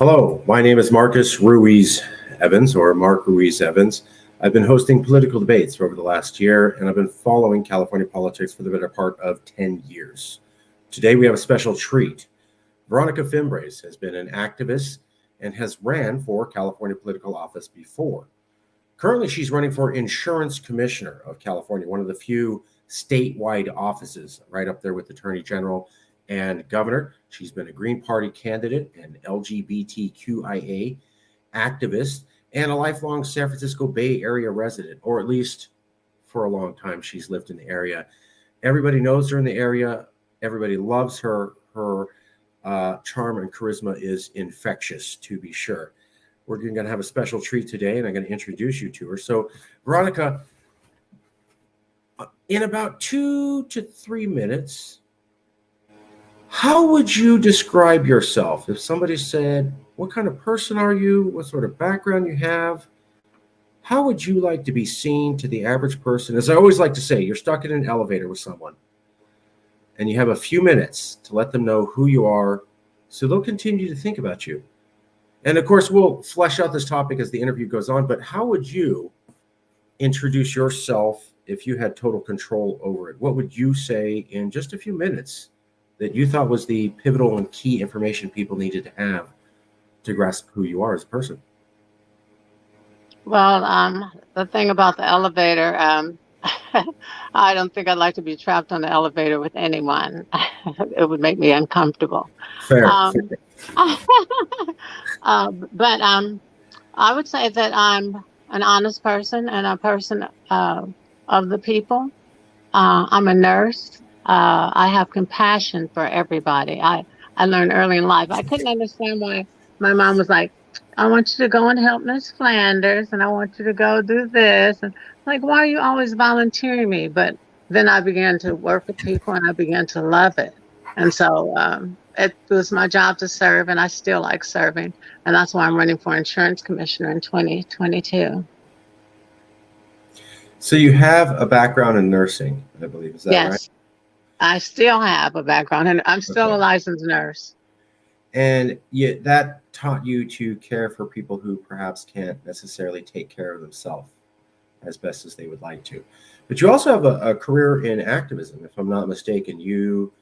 Hello, my name is Marcus Ruiz Evans, or Mark Ruiz Evans. I've been hosting political debates for over the last year, and I've been following California politics for the better part of 10 years. Today we have a special treat. Veronika Fimbres has been an activist and has ran for California political office before. Currently, she's running for Insurance Commissioner of California, one of the few statewide offices, right up there with Attorney General and Governor. She's been a Green Party candidate, an LGBTQIA activist, and a lifelong San Francisco Bay Area resident, or at least for a long time she's lived in the area. Everybody knows her in the area. Everybody loves her. Her charm and charisma is infectious, to be sure. We're going to have a special treat today, and I'm going to introduce you to her. So, Veronika, in about 2 to 3 minutes, how would you describe yourself? If somebody said, what kind of person are you? What sort of background you have? How would you like to be seen to the average person? As I always like to say, you're stuck in an elevator with someone, and you have a few minutes to let them know who you are, so they'll continue to think about you. And of course, we'll flesh out this topic as the interview goes on, but how would you introduce yourself if you had total control over it? What would you say in just a few minutes that you thought was the pivotal and key information people needed to have to grasp who you are as a person? Well, the thing about the elevator, I don't think I'd like to be trapped on the elevator with anyone. It would make me uncomfortable. Fair. But I would say that I'm an honest person and a person of the people. I'm a nurse. I have compassion for everybody. I learned early in life. I couldn't understand why my mom was like, I want you to go and help Miss Flanders, and I want you to go do this. And like, why are you always volunteering me? But then I began to work with people, and I began to love it. And so it was my job to serve, and I still like serving. And that's why I'm running for Insurance Commissioner in 2022. So you have a background in nursing, I believe. Is that right? Yes, I still have a background, and I'm still a licensed nurse. And yet that taught you to care for people who perhaps can't necessarily take care of themselves as best as they would like to. But you also have a career in activism, if I'm not mistaken. You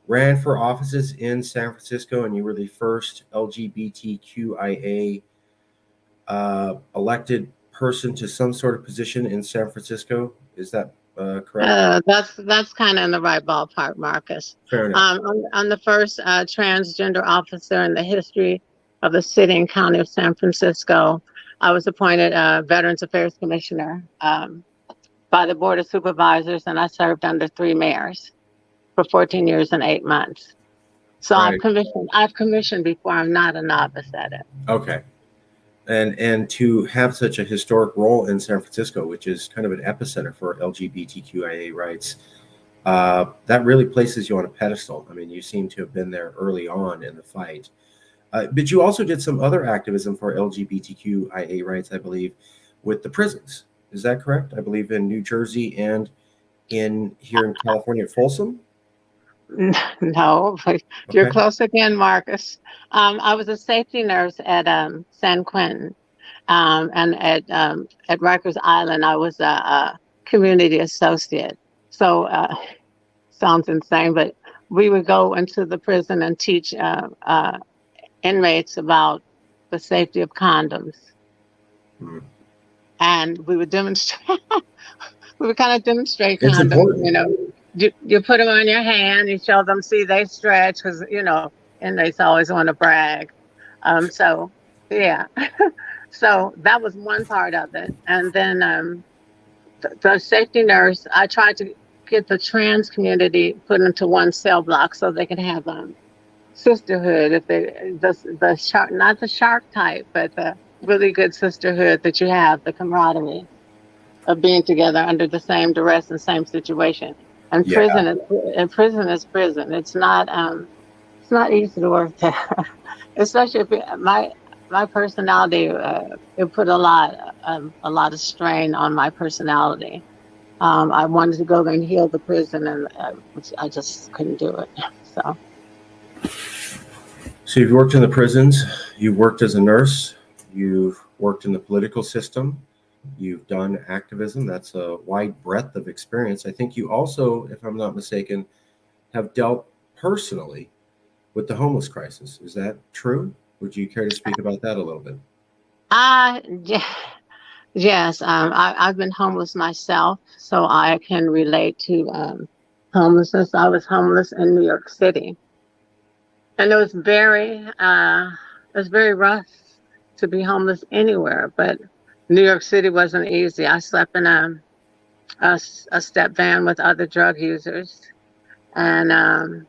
ran for offices in San Francisco, and you were the first LGBTQIA elected person to some sort of position in San Francisco. Is that correct? That's kind of in the right ballpark, Marcus. Fair enough. I'm the first transgender officer in the history of the city and county of San Francisco. I was appointed Veterans Affairs Commissioner by the Board of Supervisors, and I served under 3 mayors for 14 years and 8 months. So Right. I've commissioned before. I'm not a novice at it. Okay. And to have such a historic role in San Francisco, which is kind of an epicenter for LGBTQIA rights, that really places you on a pedestal. I mean, you seem to have been there early on in the fight. But you also did some other activism for LGBTQIA rights, I believe, with the prisons. Is that correct? I believe in New Jersey and here in California at Folsom? No, but you're close again, Marcus. I was a safety nurse at San Quentin, and at Rikers Island, I was a community associate. So sounds insane, but we would go into the prison and teach inmates about the safety of condoms, and we would demonstrate. We would kind of demonstrate It's condoms, important. you know. You put them on your hand, you show them, see, they stretch, because, you know, inmates always want to brag. So, yeah. So that was one part of it. And then the safety nurse, I tried to get the trans community put into one cell block so they could have sisterhood, if the shark, not the shark type, but the really good sisterhood that you have, the camaraderie of being together under the same duress and same situation. And prison is prison. It's not easy to work there, especially if my personality. It put a lot of strain on my personality. I wanted to go there and heal the prison, and I just couldn't do it. So you've worked in the prisons. You worked as a nurse. You've worked in the political system. You've done activism. That's a wide breadth of experience. I think you also, if I'm not mistaken, have dealt personally with the homeless crisis. Is that true? Would you care to speak about that a little bit? I, yes, I've been homeless myself, so I can relate to homelessness. I was homeless in New York City, and it was very rough to be homeless anywhere, but New York City wasn't easy. I slept in a step van with other drug users, and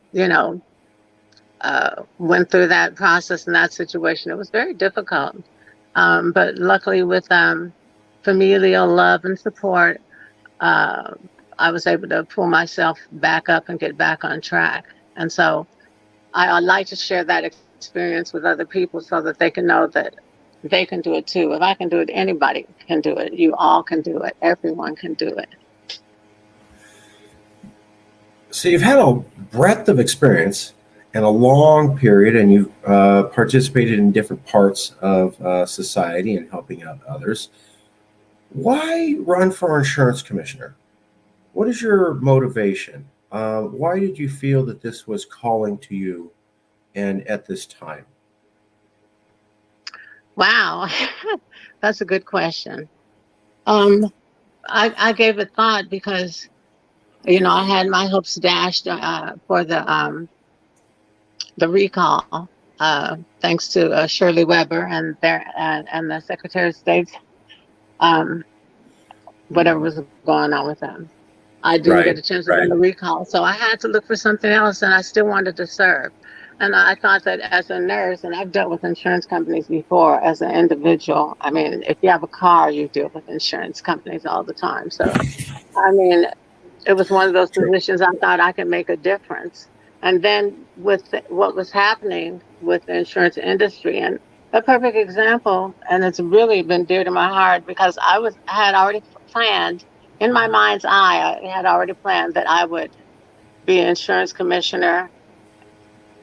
went through that process in that situation. It was very difficult, but luckily with familial love and support, uh, I was able to pull myself back up and get back on track. And so I like to share that experience with other people so that they can know that they can do it too. If I can do it, anybody can do it. You all can do it. Everyone can do it. So you've had a breadth of experience and a long period, and you've participated in different parts of society and helping out others. Why run for insurance commissioner? What is your motivation? Why did you feel that this was calling to you and at this time? Wow, that's a good question. Um, I gave it thought because I had my hopes dashed for the recall, thanks to Shirley Weber and the Secretary of State, um, whatever was going on with them. I didn't Right, get a chance to run right. the recall, so I had to look for something else, and I still wanted to serve. And I thought that as a nurse, and I've dealt with insurance companies before as an individual. I mean, if you have a car, you deal with insurance companies all the time. So, I mean, it was one of those True. positions I thought I could make a difference. And then with what was happening with the insurance industry, and a perfect example, and it's really been dear to my heart because I had already planned in my mind's eye, I had already planned that I would be an insurance commissioner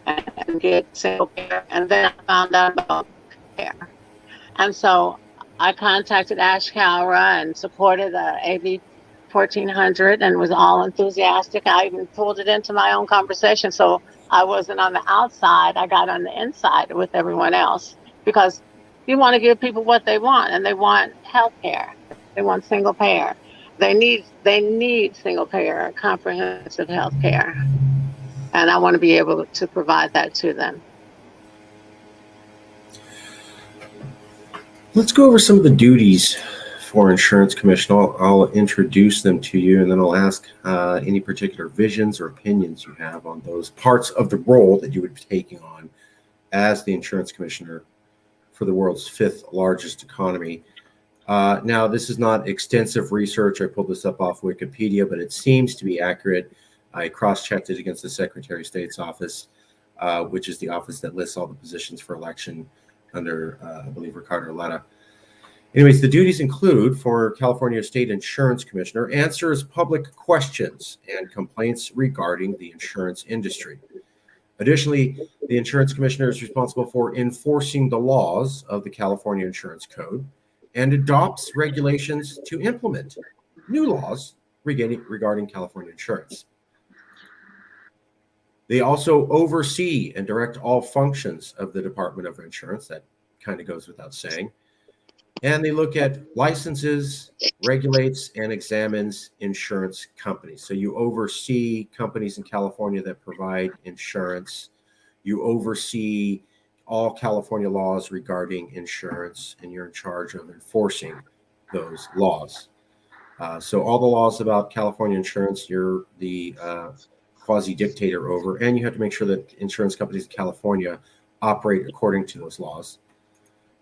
and get single payer. And then I found out about care. And so I contacted Ash Cowra and supported AB 1400 and was all enthusiastic. I even pulled it into my own conversation. So I wasn't on the outside, I got on the inside with everyone else because you want to give people what they want, and they want health care. They want single payer. They need single payer, comprehensive health care. And I want to be able to provide that to them. Let's go over some of the duties for insurance commission. I'll introduce them to you, and then I'll ask any particular visions or opinions you have on those parts of the role that you would be taking on as the insurance commissioner for the world's fifth largest economy. Now, this is not extensive research. I pulled this up off Wikipedia, but it seems to be accurate. I cross-checked it against the Secretary of State's office, which is the office that lists all the positions for election under, I believe, Ricardo Arletta. Anyways, the duties include, for California State Insurance Commissioner, answers public questions and complaints regarding the insurance industry. Additionally, the insurance commissioner is responsible for enforcing the laws of the California Insurance Code and adopts regulations to implement new laws regarding California insurance. They also oversee and direct all functions of the Department of Insurance. That kind of goes without saying. And they look at licenses, regulates, and examines insurance companies. So you oversee companies in California that provide insurance. You oversee all California laws regarding insurance, and you're in charge of enforcing those laws. So all the laws about California insurance, you're the quasi-dictator over, and you have to make sure that insurance companies in California operate according to those laws.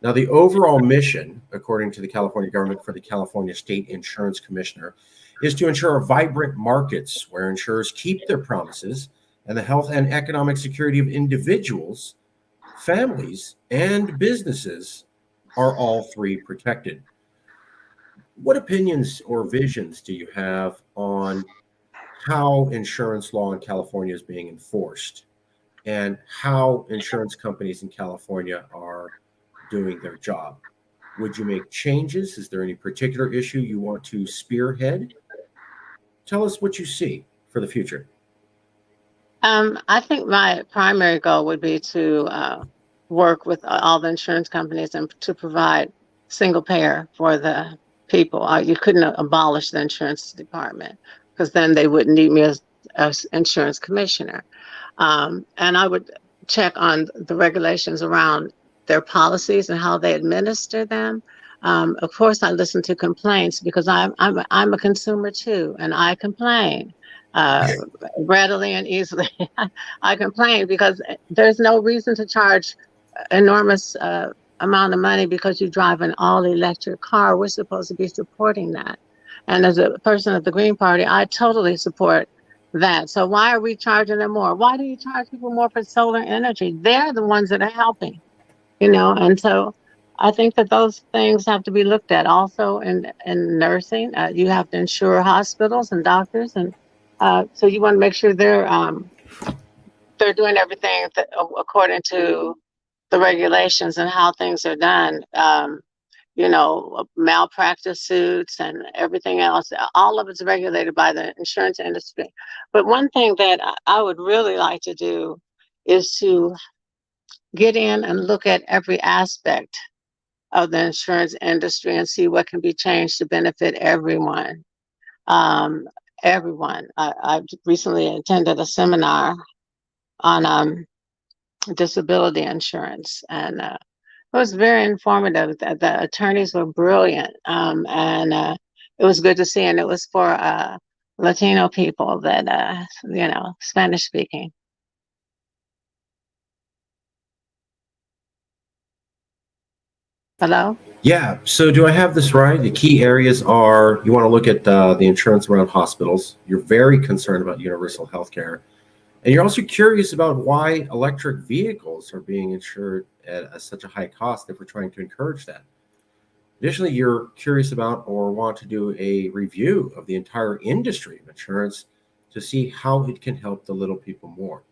Now, the overall mission, according to the California government for the California State Insurance Commissioner, is to ensure vibrant markets where insurers keep their promises and the health and economic security of individuals, families, and businesses are all three protected. What opinions or visions do you have on how insurance law in California is being enforced and how insurance companies in California are doing their job. Would you make changes? Is there any particular issue you want to spearhead? Tell us what you see for the future. I think my primary goal would be to work with all the insurance companies and to provide single payer for the people. You couldn't abolish the insurance department because then they wouldn't need me as insurance commissioner. And I would check on the regulations around their policies and how they administer them. Of course, I listen to complaints because I'm a consumer too, and I complain uh, readily and easily. I complain because there's no reason to charge enormous amount of money because you drive an all electric car. We're supposed to be supporting that. And as a person of the Green Party, I totally support that. So why are we charging them more? Why do you charge people more for solar energy? They're the ones that are helping, and so I think that those things have to be looked at also in nursing. You have to insure hospitals and doctors, and so you want to make sure they're doing everything according to the regulations and how things are done. Malpractice suits and everything else. All of it's regulated by the insurance industry. But one thing that I would really like to do is to get in and look at every aspect of the insurance industry and see what can be changed to benefit everyone. Um, Everyone. I recently attended a seminar on disability insurance, and it was very informative. The attorneys were brilliant, and it was good to see. And it was for Latino people that Spanish speaking. Hello? Yeah. So, do I have this right? The key areas are you want to look at the insurance around hospitals. You're very concerned about universal health care. And you're also curious about why electric vehicles are being insured at such a high cost if we're trying to encourage that. Additionally, you're curious about or want to do a review of the entire industry of insurance to see how it can help the little people more.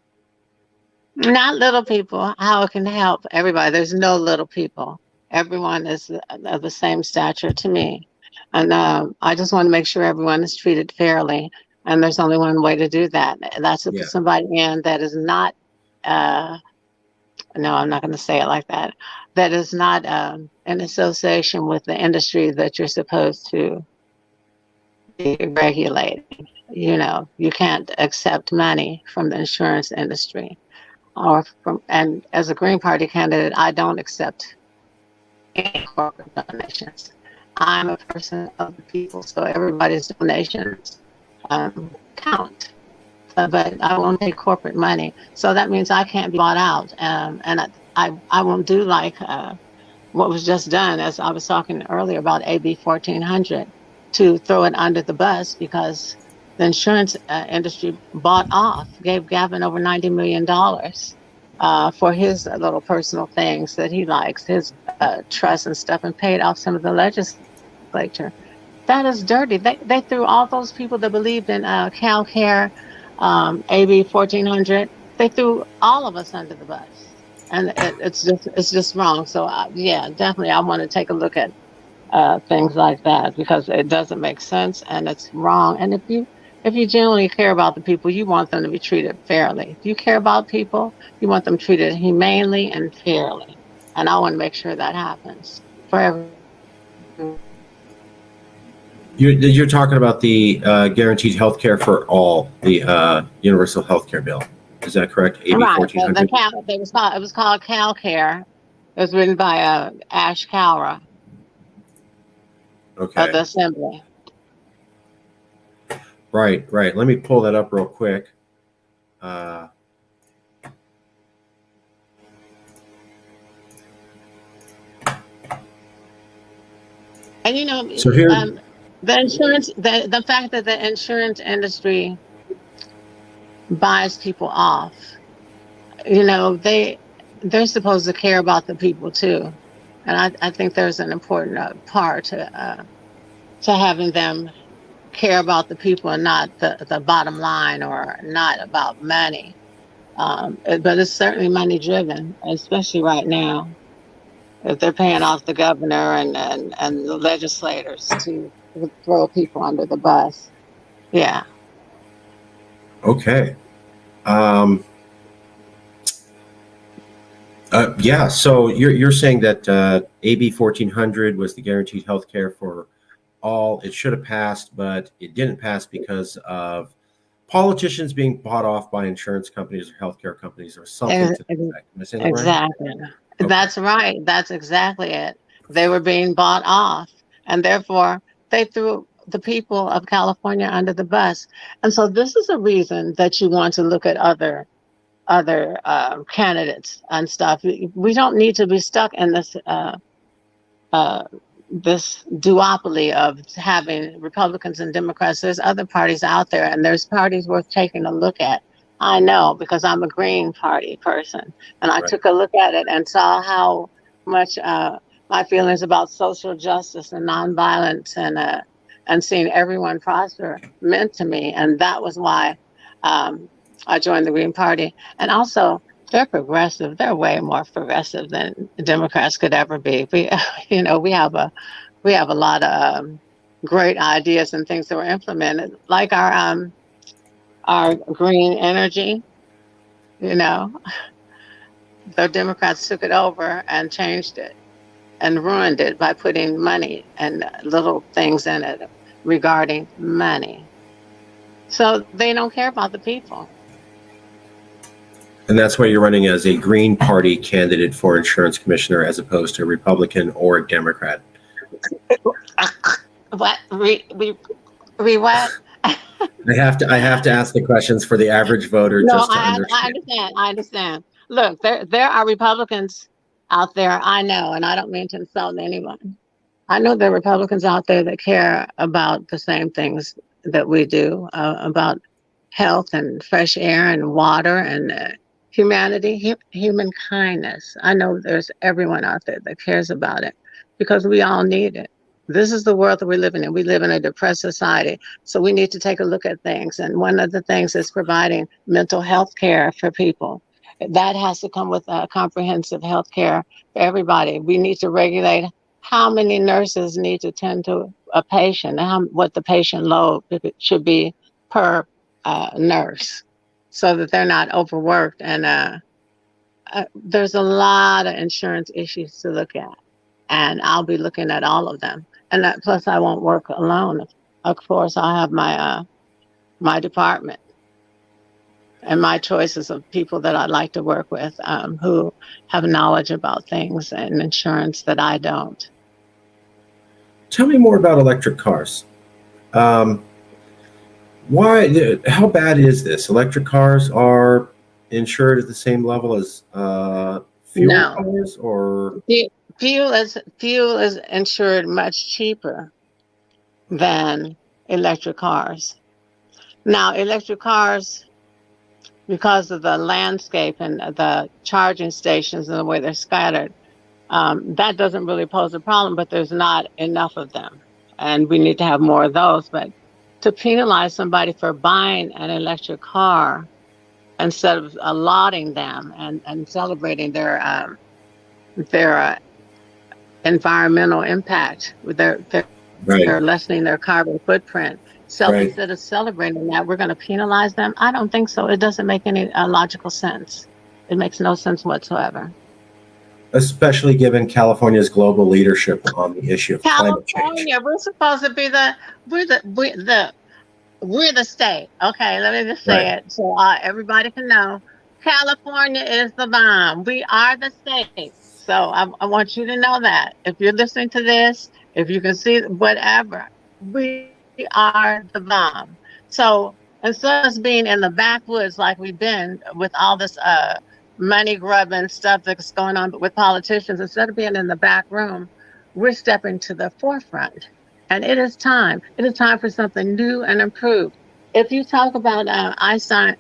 Not little people, how it can help everybody. There's no little people. Everyone is of the same stature to me. And I just want to make sure everyone is treated fairly. And there's only one way to do that. That's to Yeah. put somebody in that is not, no, I'm not going to say it like that, that is not in association with the industry that you're supposed to be regulating. You can't accept money from the insurance industry and as a Green Party candidate, I don't accept any corporate donations. I'm a person of the people, so everybody's donations count. But I won't take corporate money, so that means I can't be bought out. And I won't do like what was just done, as I was talking earlier about AB 1400, to throw it under the bus because the insurance industry gave Gavin over $90 million for his little personal things that he likes, his trust and stuff, and paid off some of the legislature. That is dirty. They threw all those people that believed in CalCare, AB 1400. They threw all of us under the bus, and it's just wrong. So yeah, definitely, I want to take a look at things like that because it doesn't make sense and it's wrong. And if you genuinely care about the people, you want them to be treated fairly. If you care about people, you want them treated humanely and fairly. And I want to make sure that happens for everyone. You're talking about the guaranteed health care for all, the universal health care bill. Is that correct? AB Right. 1400? It was called CalCare. It was written by Ash Cowra of Okay. the Assembly. Right. Let me pull that up real quick. Uh, And so here, the fact that the insurance industry buys people off, they're supposed to care about the people too. And I think there's an important part to having them care about the people and not the bottom line or not about money. But it's certainly money driven, especially right now. if they're paying off the governor and the legislators to throw people under the bus. Yeah. Okay. Um, yeah. So you're saying that AB 1400 was the guaranteed health care for all. It should have passed, but it didn't pass because of politicians being bought off by insurance companies or healthcare companies or something Ex- to that effect. Am I saying that right? Exactly. Okay. That's right. That's exactly it. They were being bought off, and therefore they threw the people of California under the bus. And so this is a reason that you want to look at other candidates and stuff. We don't need to be stuck in uh, this duopoly of having Republicans and Democrats. There's other parties out there, and there's parties worth taking a look at. I know because I'm a Green Party person, and I Right. took a look at it and saw how much my feelings about social justice and nonviolence and seeing everyone prosper meant to me, and that was why I joined the Green Party. And also, they're progressive. They're way more progressive than Democrats could ever be. We have a lot of great ideas and things that were implemented, like our green energy. You know, the Democrats took it over and changed it and ruined it by putting money and little things in it regarding money. So they don't care about the people. And that's why you're running as a Green Party candidate for insurance commissioner as opposed to a Republican or a Democrat. What we what? I have to ask the questions for the average voter No, just to I understand. understand. I understand. Look, there are Republicans out there. I know, and I don't mean to insult anyone. I know there are Republicans out there that care about the same things that we do about health and fresh air and water and humanity, human kindness. I know there's everyone out there that cares about it because we all need it. This is the world that we're living in. We live in a depressed society. So we need to take a look at things. And one of the things is providing mental health care for people. That has to come with comprehensive health care for everybody. We need to regulate how many nurses need to tend to a patient, what the patient load should be per nurse, so that they're not overworked. And there's a lot of insurance issues to look at, and I'll be looking at all of them. And plus, I won't work alone. Of course, I'll have my department and my choices of people that I'd like to work with who have knowledge about things and insurance that I don't. Tell me more about electric cars. Um, why? How bad is this? Electric cars are insured at the same level as fuel No, cars, or fuel is insured much cheaper than electric cars. Now, electric cars, because of the landscape and the charging stations and the way they're scattered, that doesn't really pose a problem, but there's not enough of them. And we need to have more of those. But to penalize somebody for buying an electric car instead of allotting them and celebrating their environmental impact, right? they're lessening their carbon footprint. So Right. instead of celebrating that, we're going to penalize them. I don't think so. It doesn't make any logical sense. It makes no sense whatsoever. Especially given California's global leadership on the issue of climate change. California, we're supposed to be we're the state. Okay, let me just Right. say it so everybody can know. California is the bomb. We are the state. So I want you to know that. If you're listening to this, if you can see whatever, we are the bomb. So instead of us being in the backwoods like we've been with all this money grubbing stuff that's going on with politicians, instead of being in the back room, we're stepping to the forefront. And it is time. It is time for something new and improved. If you talk about Einstein's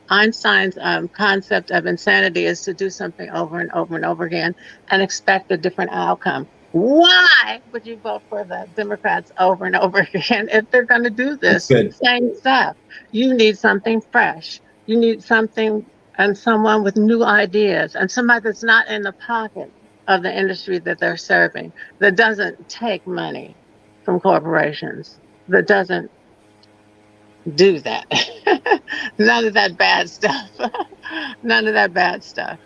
concept of insanity is to do something over and over and over again and expect a different outcome. Why would you vote for the Democrats over and over again if they're going to do That's this good. same stuff? You need something fresh. You need something and someone with new ideas and somebody that's not in the pocket. of the industry that they're serving, that doesn't take money from corporations, that doesn't do that. None of that bad stuff. None of that bad stuff.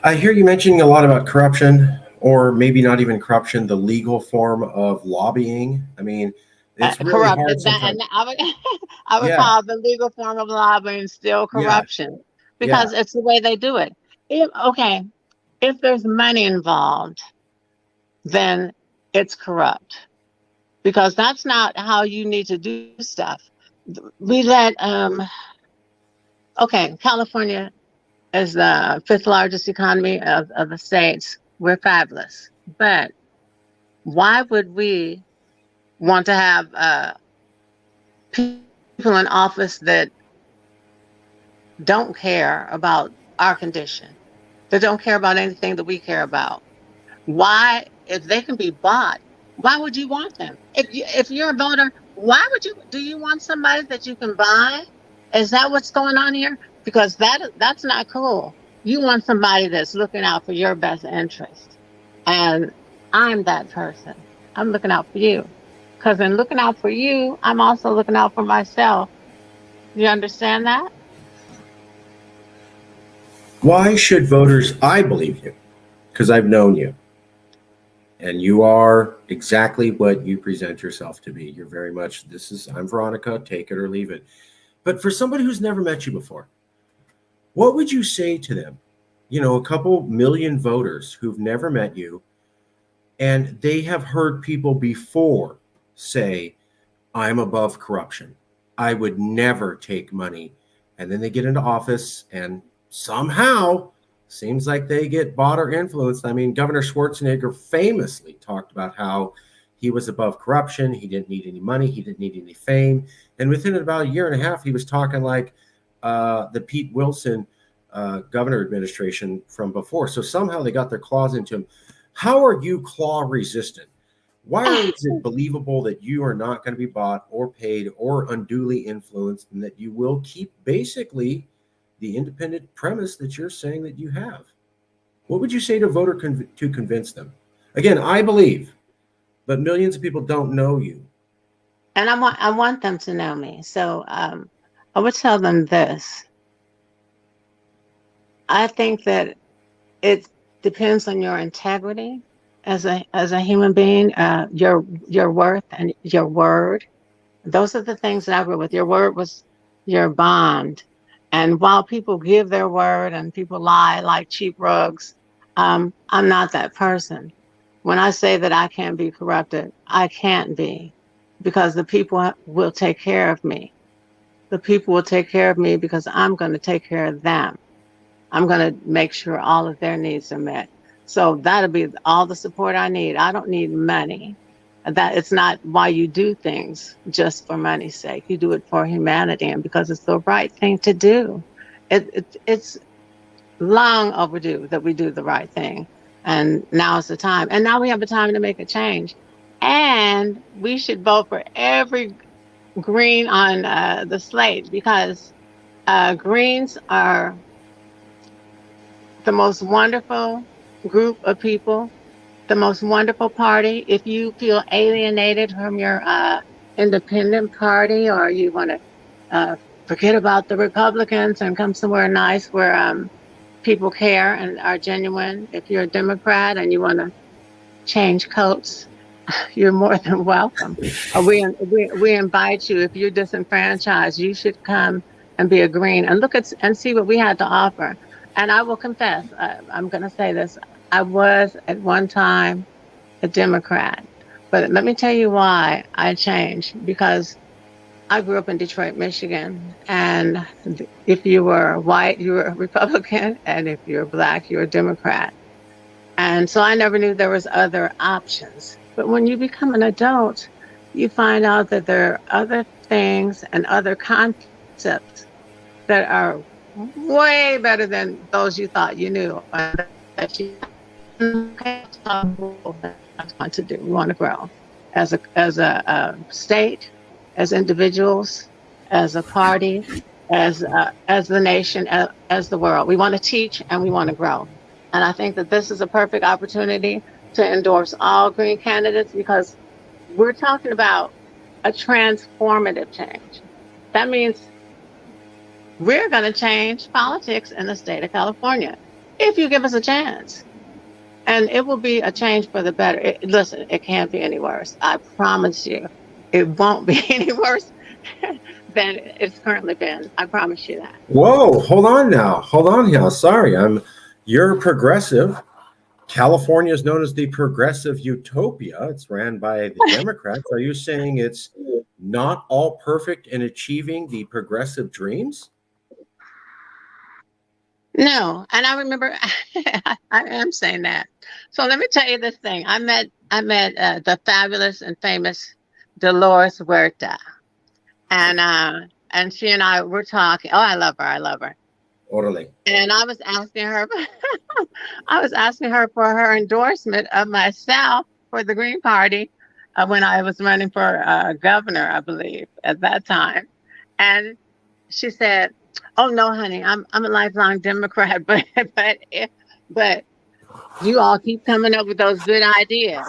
I hear you mentioning a lot about corruption, or maybe not even corruption, the legal form of lobbying. I mean, it's really hard Corrupted that, sometimes. and I would Yeah, call the legal form of lobbying still yeah, corruption yeah. because it's the way they do it. Okay, if there's money involved, then it's corrupt because that's not how you need to do stuff. We let okay, California is the fifth largest economy of the states. We're fabulous, but why would we want to have people in office that don't care about our condition, that don't care about anything that we care about? Why, if they can be bought, why would you want them? If you're a voter, why would you? Do you want somebody that you can buy? Is that what's going on here? Because that's not cool. You want somebody that's looking out for your best interest, and I'm that person. I'm looking out for you, because in looking out for you, I'm also looking out for myself. You understand that? Why should voters? I believe you because I've known you, and you are exactly what you present yourself to be. You're very much. This is. I'm Veronika. Take it or leave it. But for somebody who's never met you before, what would you say to them? You know, a couple million voters who've never met you, and they have heard people before say, I'm above corruption. I would never take money. And then they get into office and somehow seems like they get bought or influenced. I mean, Governor Schwarzenegger famously talked about how he was above corruption. He didn't need any money. He didn't need any fame. And within about a year and a half, he was talking like the Pete Wilson governor administration from before. So somehow they got their claws into him. How are you claw resistant? Why is it believable that you are not going to be bought or paid or unduly influenced, and that you will keep basically the independent premise that you're saying that you have? What would you say to a voter to convince them? Again, I believe, but millions of people don't know you. And I want them to know me. So I would tell them this. I think that it depends on your integrity as a human being, your worth and your word. Those are the things that I agree with. Your word was your bond. And while people give their word and people lie like cheap rugs, I'm not that person. When I say that I can't be corrupted, I can't be, because the people will take care of me. The people will take care of me because I'm going to take care of them. I'm going to make sure all of their needs are met. So that'll be all the support I need. I don't need money. That it's not why you do things just for money's sake. You do it for humanity and because it's the right thing to do. It's long overdue that we do the right thing. And now is the time. And now we have a time to make a change. And we should vote for every green on the slate, because greens are the most wonderful group of people, the most wonderful party. If you feel alienated from your independent party, or you want to forget about the Republicans and come somewhere nice where people care and are genuine, if you're a Democrat and you want to change coats, you're more than welcome. We invite you. If you're disenfranchised, you should come and be a green and look at and see what we had to offer. And I will confess, I'm going to say this. I was at one time a Democrat, but let me tell you why I changed. Because I grew up in Detroit, Michigan, and if you were white, you were a Republican, and if you're black, you're a Democrat. And so I never knew there was other options. But when you become an adult, you find out that there are other things and other concepts that are way better than those you thought you knew. That you want to do. We want to grow as a state, as individuals, as a party, as the nation, as the world. We want to teach and we want to grow. And I think that this is a perfect opportunity to endorse all Green candidates because we're talking about a transformative change. That means we're going to change politics in the state of California if you give us a chance. And it will be a change for the better. Listen, it can't be any worse. I promise you, it won't be any worse than it's currently been. I promise you that. Whoa, hold on now. Hold on here. Sorry, you're progressive. California is known as the progressive utopia. It's ran by the Democrats. Are you saying it's not all perfect in achieving the progressive dreams? No, and I remember I am saying that. So let me tell you this thing. I met the fabulous and famous Dolores Huerta, and she and I were talking. Oh, I love her. I love her. Orale. And I was asking her, I was asking her for her endorsement of myself for the Green Party when I was running for governor, I believe, at that time. And she said, "Oh no, honey, I'm a lifelong Democrat, but you all keep coming up with those good ideas,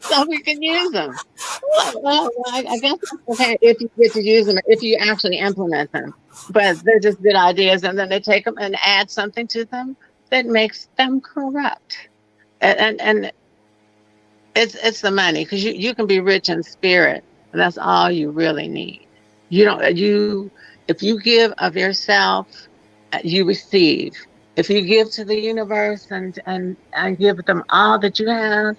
so we can use them." Well, I guess that's okay if you get to use them, if you actually implement them. But they're just good ideas, and then they take them and add something to them that makes them corrupt. And it's the money because you can be rich in spirit, and that's all you really need. You don't you If you give of yourself, you receive. If you give to the universe and give them all that you have,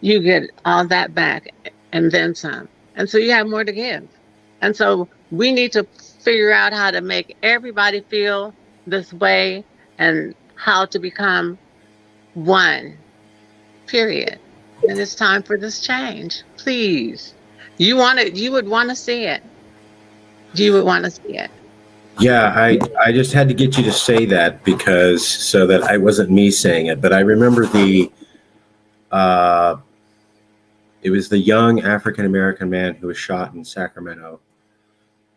you get all that back and then some. And so you have more to give. And so we need to figure out how to make everybody feel this way and how to become one, period. And it's time for this change. Please. You would want to see it. You would want to see it. Yeah, I just had to get you to say that because so that I wasn't me saying it, but I remember it was the young African American man who was shot in Sacramento,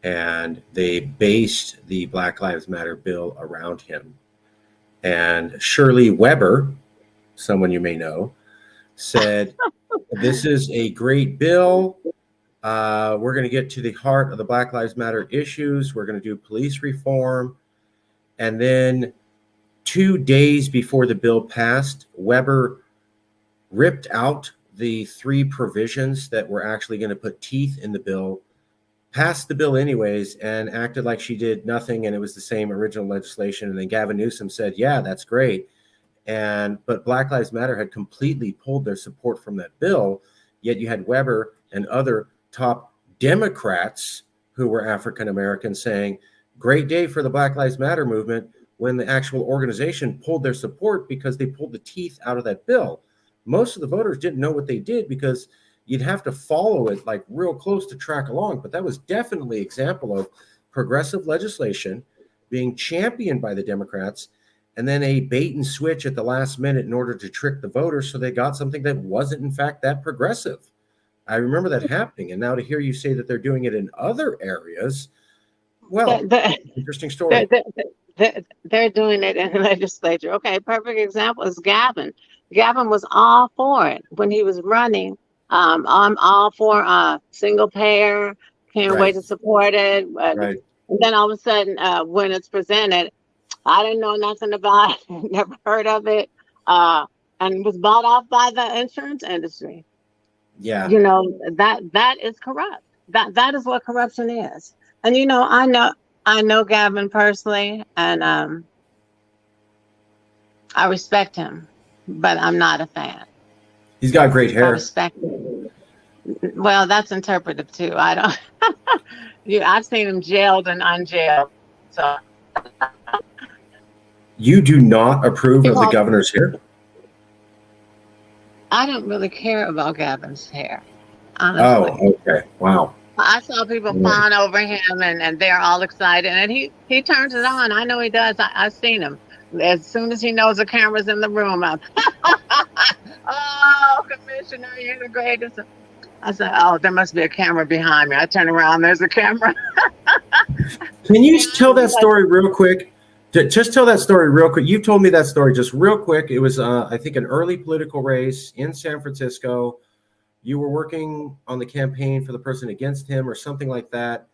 and they based the Black Lives Matter bill around him. And Shirley Weber, someone you may know, said, "This is a great bill. We're going to get to the heart of the Black Lives Matter issues. We're going to do police reform." And then 2 days before the bill passed, Weber ripped out the 3 provisions that were actually going to put teeth in the bill, passed the bill anyways, and acted like she did nothing and it was the same original legislation. And then Gavin Newsom said, "Yeah, that's great." But Black Lives Matter had completely pulled their support from that bill, yet you had Weber and other top Democrats who were African American saying, "Great day for the Black Lives Matter movement," when the actual organization pulled their support because they pulled the teeth out of that bill. Most of the voters didn't know what they did because you'd have to follow it like real close to track along. But that was definitely an example of progressive legislation being championed by the Democrats and then a bait and switch at the last minute in order to trick the voters so they got something that wasn't in fact that progressive. I remember that happening. And now to hear you say that they're doing it in other areas, well, interesting story. They're doing it in the legislature. Okay, perfect example is Gavin. Gavin was all for it when he was running. I'm all for single payer. Can't wait to support it. Right. And then all of a sudden, when it's presented, I didn't know nothing about it, never heard of it, and was bought off by the insurance industry. Yeah. You know, that is corrupt. That is what corruption is. And you know, I know Gavin personally, and I respect him, but I'm not a fan. He's got great hair. I respect him. Well, that's interpretive too. I don't. I've seen him jailed and unjailed. So you do not approve of the governor's hair? I don't really care about Gavin's hair, honestly. Oh, okay. Wow. I saw people fawn over him and they're all excited, and he turns it on. I know he does. I've seen him. As soon as he knows the camera's in the room, "Oh, Commissioner, you're the greatest." I said, "Oh, there must be a camera behind me." I turn around, there's a camera. Can you tell that story real quick? Just tell that story real quick. You told me that story just real quick. It was, I think, an early political race in San Francisco. You were working on the campaign for the person against him or something like that.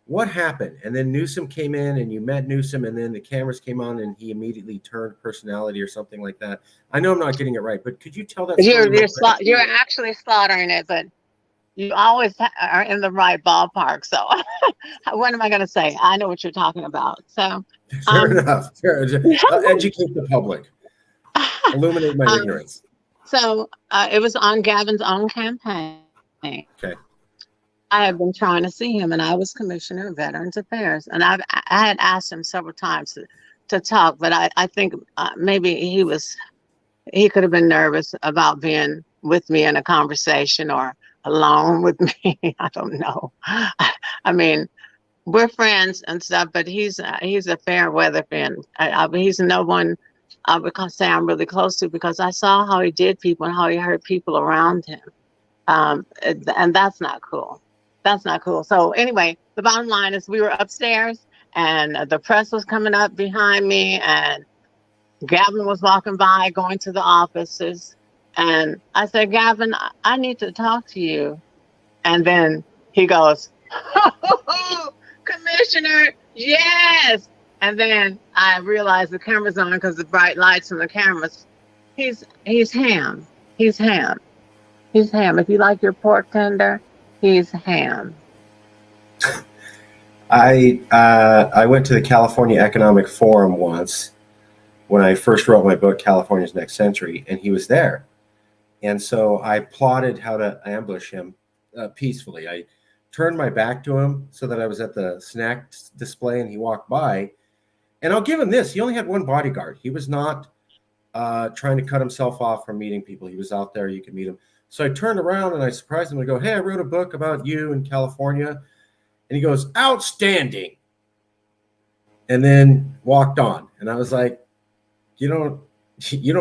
What happened? And then Newsom came in and you met Newsom, and then the cameras came on and he immediately turned personality or something like that. I know I'm not getting it right, but could you tell that story? You're actually slaughtering it, but you always are in the right ballpark. So what am I going to say? I know what you're talking about. So Fair enough. I'll educate the public. Illuminate my ignorance. So it was on Gavin's own campaign. Okay. I had been trying to see him, and I was Commissioner of Veterans Affairs, and I had asked him several times to talk, but I think maybe he could have been nervous about being with me in a conversation or alone with me. I don't know. I mean, we're friends and stuff, but he's a fair weather friend. He's no one I would say I'm really close to, because I saw how he did people and how he hurt people around him, and that's not cool. That's not cool. So anyway, the bottom line is we were upstairs and the press was coming up behind me, and Gavin was walking by going to the offices, and I said, Gavin, I need to talk to you. And then he goes, Commissioner, yes. And then I realized the camera's on because the bright lights from the cameras. He's ham. He's ham. He's ham. If you like your pork tender, he's ham. I went to the California Economic Forum once when I first wrote my book, California's Next Century, and he was there. And so I plotted how to ambush him peacefully. I turned my back to him so that I was at the snack display, and he walked by. And I'll give him this. He only had one bodyguard. He was not trying to cut himself off from meeting people. He was out there. You could meet him. So I turned around and I surprised him. I go, hey, I wrote a book about you in California. And he goes, outstanding. And then walked on. And I was like, you don't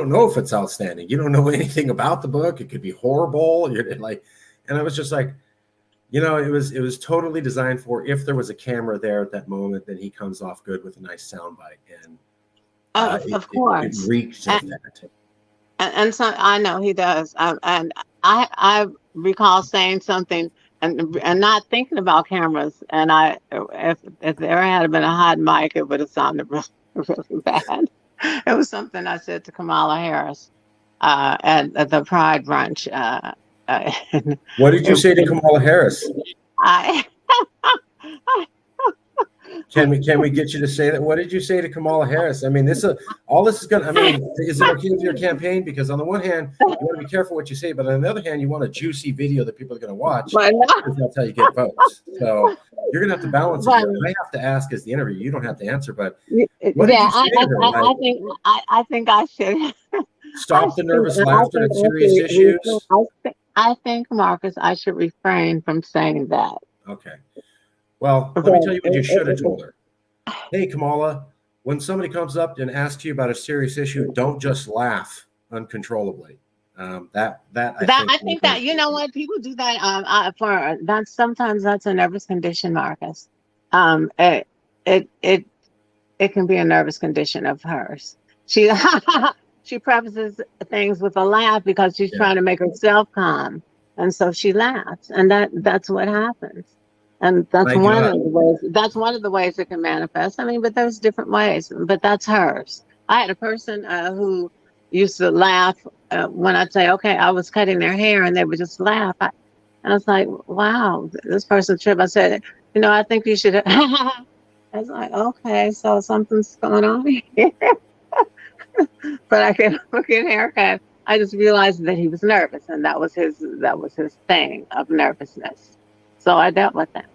know if it's outstanding. You don't know anything about the book. It could be horrible. And I was just like, it was totally designed for, if there was a camera there at that moment, then he comes off good with a nice soundbite. And of course, it reeked of that. And so I know he does. And I recall saying something and not thinking about cameras. And if there had been a hot mic, it would have sounded really, really bad. It was something I said to Kamala Harris at the Pride brunch. What did you say to Kamala Harris? Can we get you to say that? What did you say to Kamala Harris? I mean, is it okay with your campaign? Because on the one hand, you want to be careful what you say, but on the other hand, you want a juicy video that people are going to watch. Because that's how you get votes. So you're going to have to balance it. I have to ask as the interviewer. You don't have to answer, but what did you say to her? I think I should stop the nervous laughter at serious issues. I think, Marcus, I should refrain from saying that. Okay. Well, let me tell you what you should have told her. Hey, Kamala, when somebody comes up and asks you about a serious issue, don't just laugh uncontrollably. I think that, you know what, people do that for that. Sometimes that's a nervous condition, Marcus. It can be a nervous condition of hers. She prefaces things with a laugh because she's trying to make herself calm, and so she laughs, and that's what happens. And that's one of the ways. That's one of the ways it can manifest. I mean, but there's different ways. But that's hers. I had a person who used to laugh when I'd say, "Okay, I was cutting their hair," and they would just laugh. And I was like, "Wow, this person trip." I said, I think you should. I was like, "Okay, so something's going on here." But I could look at haircut. I just realized that he was nervous, and that was his thing of nervousness. So I dealt with that.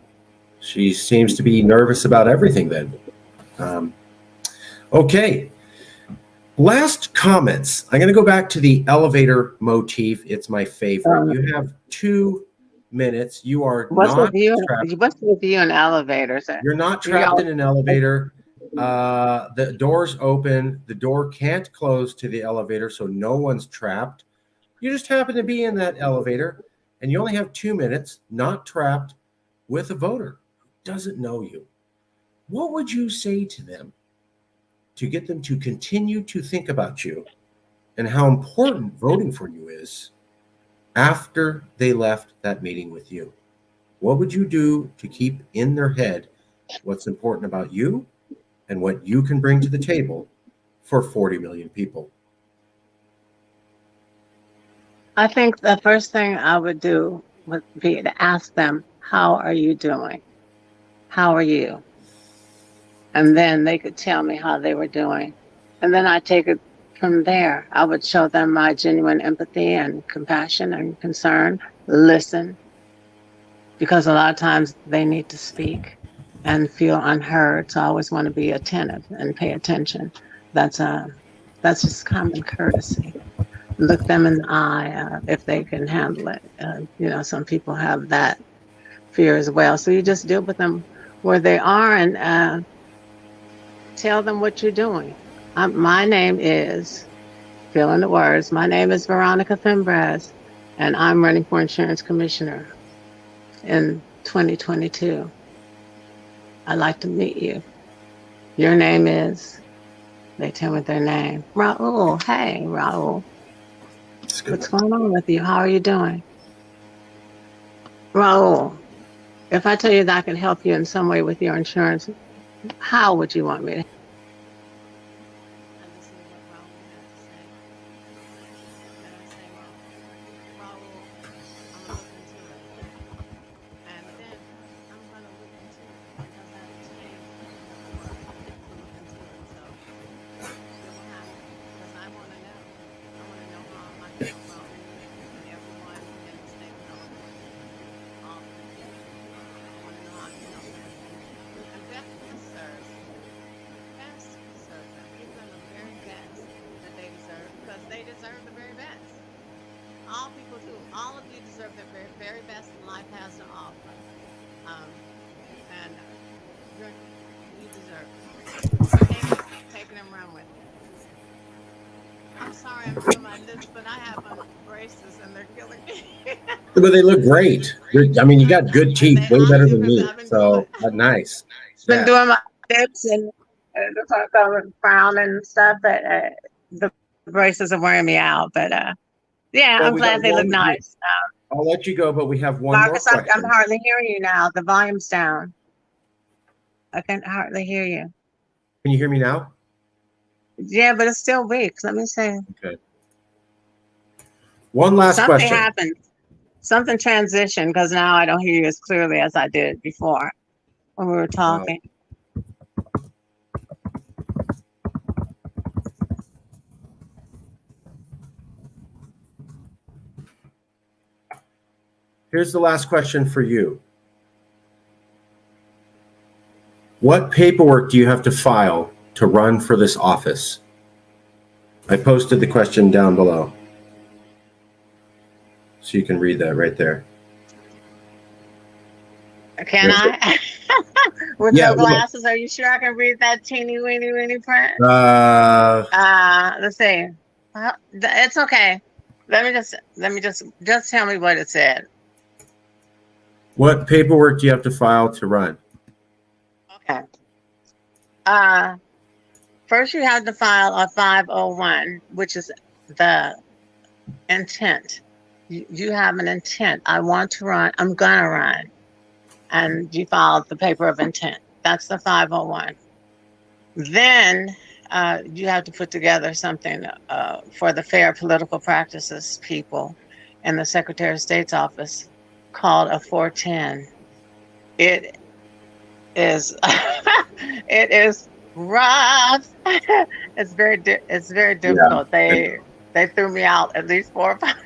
She seems to be nervous about everything then. Okay. Last comments. I'm going to go back to the elevator motif. It's my favorite. You have 2 minutes. You are what's not trapped. What's with you in elevators? You're not trapped in an elevator. The door's open. The door can't close to the elevator, so no one's trapped. You just happen to be in that elevator, and you only have 2 minutes, not trapped, with a voter who doesn't know you. what would you say to them to get them to continue to think about you and how important voting for you is after they left that meeting with you? What would you do to keep in their head what's important about you and what you can bring to the table for 40 million people? I think the first thing I would do would be to ask them, how are you doing? How are you? And then they could tell me how they were doing. And then I take it from there. I would show them my genuine empathy and compassion and concern, listen, because a lot of times they need to speak and feel unheard. So I always want to be attentive and pay attention. That's just common courtesy. Look them in the eye if they can handle it. Some people have that fear as well. So you just deal with them where they are and tell them what you're doing. My name is, fill in the words, my name is Veronika Fimbres, and I'm running for insurance commissioner in 2022. I'd like to meet you. Your name is, they tell me their name. Raul. Hey, Raul. What's going on with you? How are you doing? Raul, if I tell you that I can help you in some way with your insurance, how would you want me to? They deserve the very best. All people do. All of you deserve the very, very best life has to offer. And you deserve it. Take it and run with it. I'm sorry I'm doing my lips, but I have on braces and they're killing me. But they look great. I mean, you got good teeth, way better than me. So nice. Been doing my lips and the frown and stuff, but the braces are wearing me out. But yeah, well, I'm glad they look nice. I'll let you go, but we have one Marcus, more question. I'm hardly hearing you now. The volume's down. I can hardly hear you. Can you hear me now? Yeah, but it's still weak. Let me see. Okay. One last question. Something happened. Something transitioned because now I don't hear you as clearly as I did before when we were talking. Here's the last question for you. What paperwork do you have to file to run for this office? I posted the question down below, so you can read that right there. Can I? With no glasses, are you sure I can read that teeny weeny print? Let's see. It's okay. Let me just tell me what it said. What paperwork do you have to file to run? Okay. First you have to file a 501, which is the intent. You have an intent. I want to run. I'm gonna run. And you filed the paper of intent. That's the 501. Then you have to put together something for the Fair Political Practices people in the Secretary of State's office called a 410. It is it is rough. It's very difficult. Yeah. They threw me out at least 4 or 5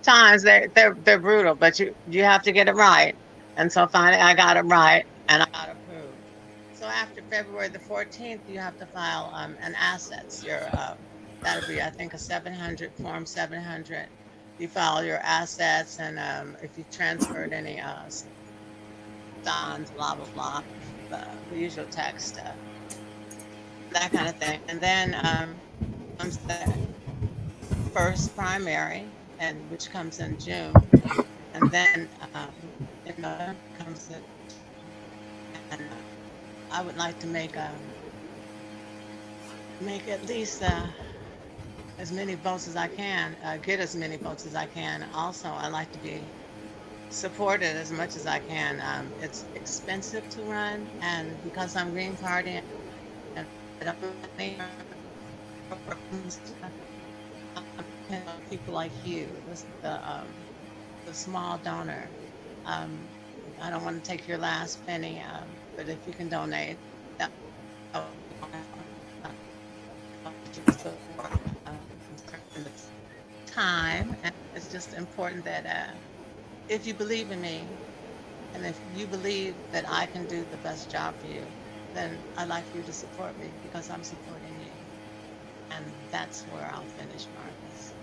times. They're brutal, but you have to get it right. And so finally I got it right and I got approved. So after February the 14th, you have to file an assets. That'll be, I think, a 700, form 700. You file your assets and if you transferred any bonds, blah, blah, blah, the usual tax stuff, that kind of thing. And then comes the first primary, which comes in June. And then in November comes the I would like to make at least as many votes as I can, get as many votes as I can. Also, I like to be supported as much as I can. It's expensive to run, and because I'm Green Party and I don't really people like you, the small donor. Um, I don't want to take your last penny, but if you can donate, that time. And it's just important that if you believe in me, and if you believe that I can do the best job for you, then I'd like you to support me because I'm supporting you. And that's where I'll finish, Marcus.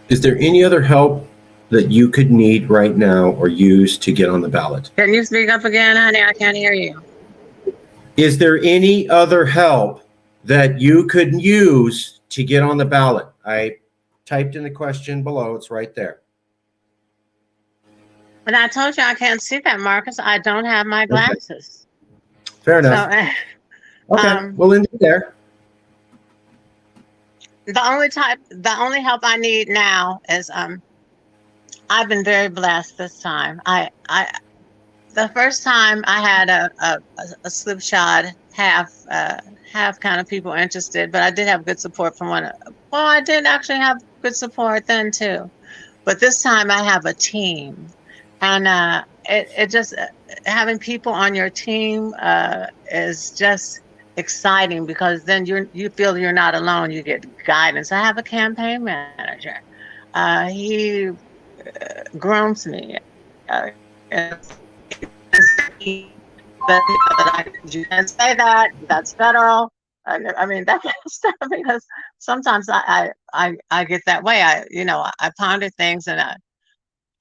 Is there any other help that you could need right now or use to get on the ballot? Can you speak up again, honey? I can't hear you. Is there any other help that you could use to get on the ballot? I typed in the question below. It's right there. And I told you I can't see that, Marcus. I don't have my glasses. Okay. Fair enough. So, okay, we'll end it there. The only help I need now is I've been very blessed this time. The first time I had a slipshod half kind of people interested, but I did have good support from one. Well, I did actually have good support then too, but this time I have a team, and it just having people on your team is just exciting because then you feel you're not alone. You get guidance. I have a campaign manager. He grooms me. You can't say that. That's federal. I mean that kind of stuff because sometimes I get that way. I ponder things and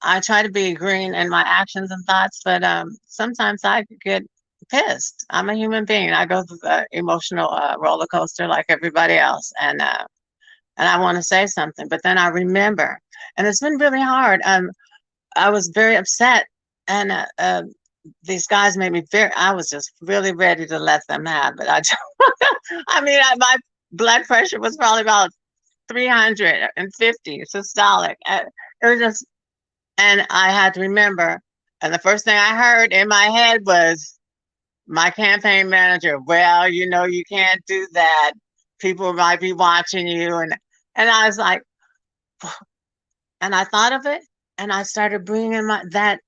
I try to be green in my actions and thoughts, but sometimes I get pissed. I'm a human being. I go through the emotional roller coaster like everybody else, and I want to say something, but then I remember, and it's been really hard. I was very upset, and these guys made me I was just really ready to let them have it. My blood pressure was probably about 350 systolic. It was just, and I had to remember, and the first thing I heard in my head was my campaign manager, well, you can't do that. People might be watching you. And I was like, and I thought of it, and I started bringing that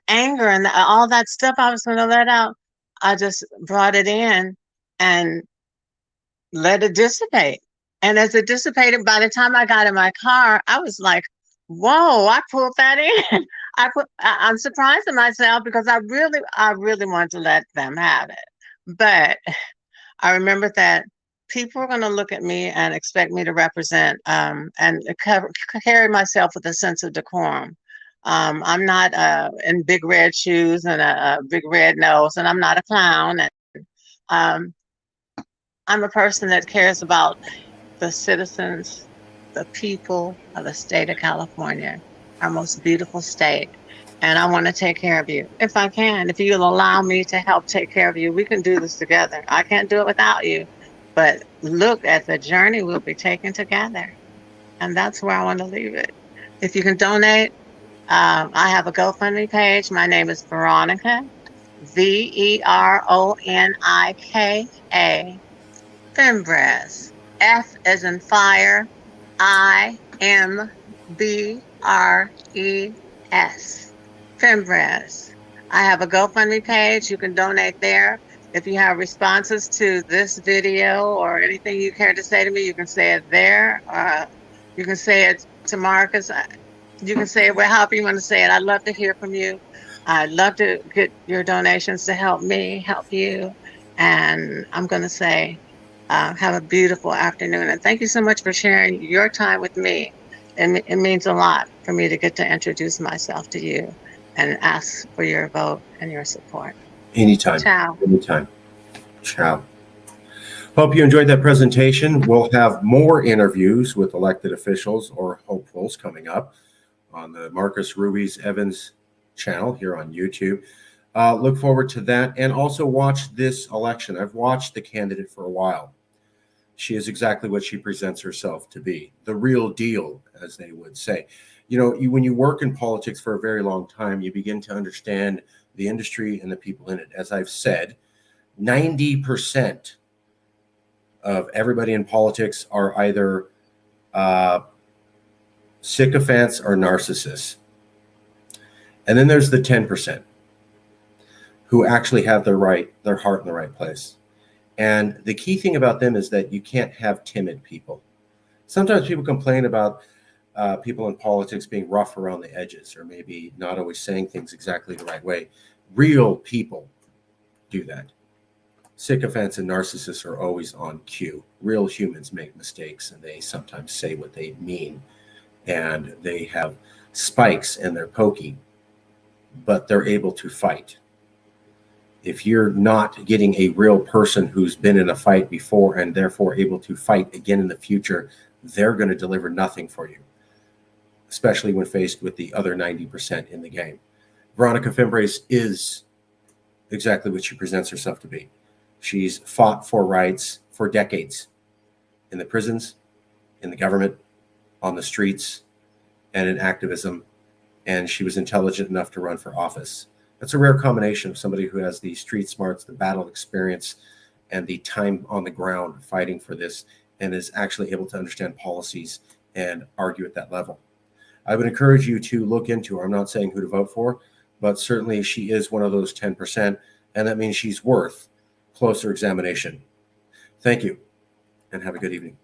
anger and all that stuff I was going to let out. I just brought it in and let it dissipate. And as it dissipated, by the time I got in my car, I was like, whoa, I pulled that in. I'm surprised at myself because I really wanted to let them have it. But I remember that people are going to look at me and expect me to represent and carry myself with a sense of decorum. I'm not in big red shoes and a big red nose, and I'm not a clown. And I'm a person that cares about the citizens, the people of the state of California, our most beautiful state. And I want to take care of you. If I can, if you'll allow me to help take care of you, we can do this together. I can't do it without you. But look at the journey we'll be taking together. And that's where I want to leave it. If you can donate, I have a GoFundMe page. My name is Veronika, Veronika Fimbres. F as in fire, Imbres. Fimbres. I have a GoFundMe page. You can donate there. If you have responses to this video or anything you care to say to me, you can say it there. You can say it to Marcus. You can say it however you want to say it. I'd love to hear from you. I'd love to get your donations to help me, help you. And I'm going to say, have a beautiful afternoon. And thank you so much for sharing your time with me. And it means a lot for me to get to introduce myself to you and ask for your vote and your support. Anytime. Ciao. Anytime. Ciao. Hope you enjoyed that presentation. We'll have more interviews with elected officials or hopefuls coming up on the Marcus Ruiz Evans channel here on YouTube. Look forward to that, and also watch this election. I've watched the candidate for a while. She is exactly what she presents herself to be, the real deal, as they would say. When you work in politics for a very long time, you begin to understand the industry and the people in it. As I've said, 90% of everybody in politics are either sycophants or narcissists. And then there's the 10% who actually have their heart in the right place. And the key thing about them is that you can't have timid people. Sometimes people complain about people in politics being rough around the edges, or maybe not always saying things exactly the right way. Real people do that. Sycophants and narcissists are always on cue. Real humans make mistakes, and they sometimes say what they mean, and they have spikes and they're pokey, but they're able to fight. If you're not getting a real person who's been in a fight before and therefore able to fight again in the future, they're going to deliver nothing for you, especially when faced with the other 90% in the game. Veronika Fimbres is exactly what she presents herself to be. She's fought for rights for decades in the prisons, in the government, on the streets, and in activism. And she was intelligent enough to run for office. That's a rare combination of somebody who has the street smarts, the battle experience, and the time on the ground fighting for this, and is actually able to understand policies and argue at that level. I would encourage you to look into her. I'm not saying who to vote for, but certainly she is one of those 10%, and that means she's worth closer examination. Thank you, and have a good evening.